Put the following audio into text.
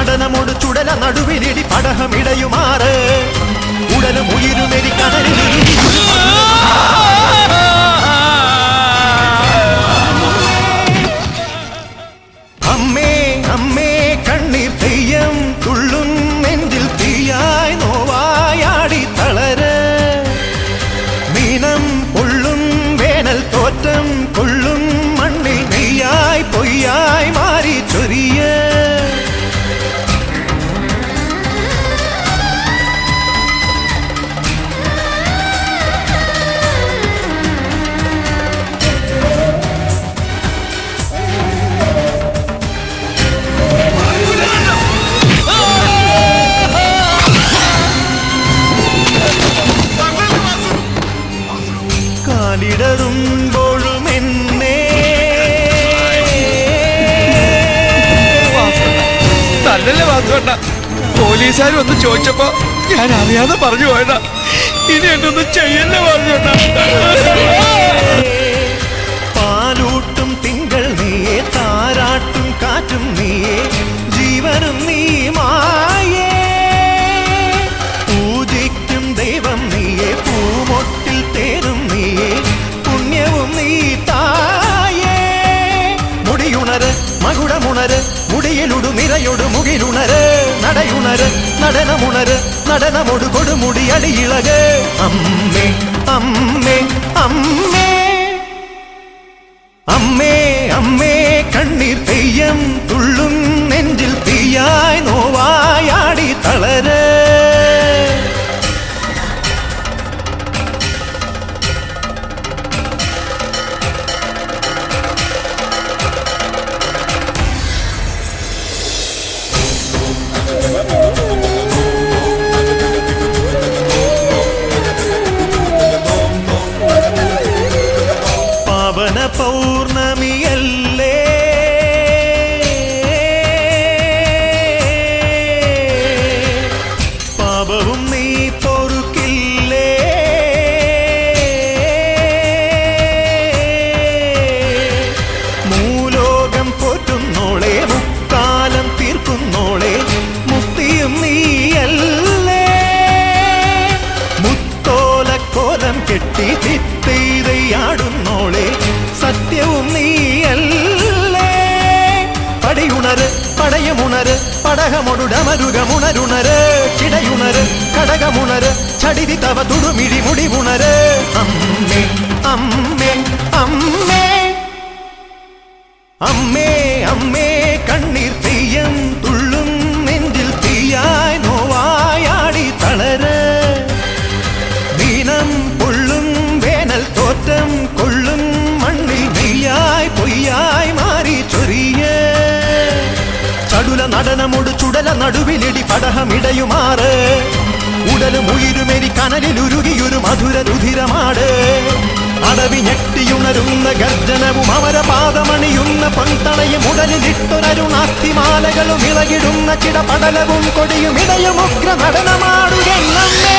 നടനമോട് ചുടല നടുവിലിടി പടഹമിടയുമാറ് ഉടലും ഉയിരുമെരി കനലിൽ അമ്മേ അമ്മേ കണ്ണീർ തെയ്യം തുള്ളും നെഞ്ചിൽ തീയായി നോവായാടി തളര മീനം പൊള്ളും വേനൽ തോറ്റം കൊള്ളും മണ്ണിൽ നെയ്യായി പൊയ്യായി മാറി ചൊരിയ കാലിടറുമ്പോഴും എന്നെ തന്നല്ലേ വാസുവേണ്ട പോലീസുകാർ ഒന്ന് ചോദിച്ചപ്പോ ഞാൻ അറിയാതെ പറഞ്ഞു പോയതാ. ഇനി എന്നൊന്നും ചെയ്യല്ലേ വാസുവേണ്ട. പാലൂട്ടും തിങ്കൾ നീയെ താരാട്ടും കാറ്റും നീയെ ജീവനും നീ മായേ പൂജിക്കും ദൈവം നീയെ പൂമൊട്ടിൽ തേനും നീയെ പുണ്യവും നീ തായേ മുടിയുണര് മകുടമുണര് മുടിയിലുടു നിറയൊടു മുകിലുണര് നടയുണര് നടനമുണര് നടനമൊടു കൊടുമുടി അടിയിളക് അമ്മേ അമ്മേ അമ്മേ അമ്മേ അമ്മേ കണ്ണീർ തെയ്യം തുള്ളും നെഞ്ചിൽ തീയായി നോവായാടി തളര പാവന പൗർണമിയല്ലേ പാപവും നീ പൊറുക്കില്ലേ മൂലോകം പോറ്റുന്നോളെ മുക്കാലം തീർക്കുന്നോളെ മുക്തിയും നീയല്ലേ മുത്തോലക്കോലം കെട്ടി ചിത്തീതയാടുന്നോളെ സത്യവും നീയല്ലേ പടിയുണര് പടയമുണര് പടകമൊടുടമരുകമുണരുണര് ചിടയുണര് കടകമുണര് ചടിതി തവ തുടുമിഴി മുടിവുണര് അമ്മേ അമ്മേ അമ്മേ അമ്മേ അമ്മേ കണ്ണീർ തെയ്യം തുള്ളും നെഞ്ചിൽ തീയായി നോവായാടി തളര ദീനം പൊള്ളും വേനൽ തോറ്റം കൊള്ളും മണ്ണിൽ നെയ്യായി പൊയ്യായി മാറി ചൊരിയ ചടുല നടനമോട് ചുടല നടുവിലിടി പടഹമിടയുമാറ് ഉടലും ഉയിരുമെരി കനലിലുരുകിയൊരു മധുര രുധിരമാട് അടവി ഞെട്ടിയുണരുന്ന ഗർജനവും അമരപാദമണിയുന്ന പൊൻതണയും ഉടലിലിട്ടൊരരുണാസ്തിമാലകളും ഇളകിടുന്ന ചിടപടലവും കൊടിയും ഇടയും ഉഗ്ര നടനമാടുകെന്നമ്മേ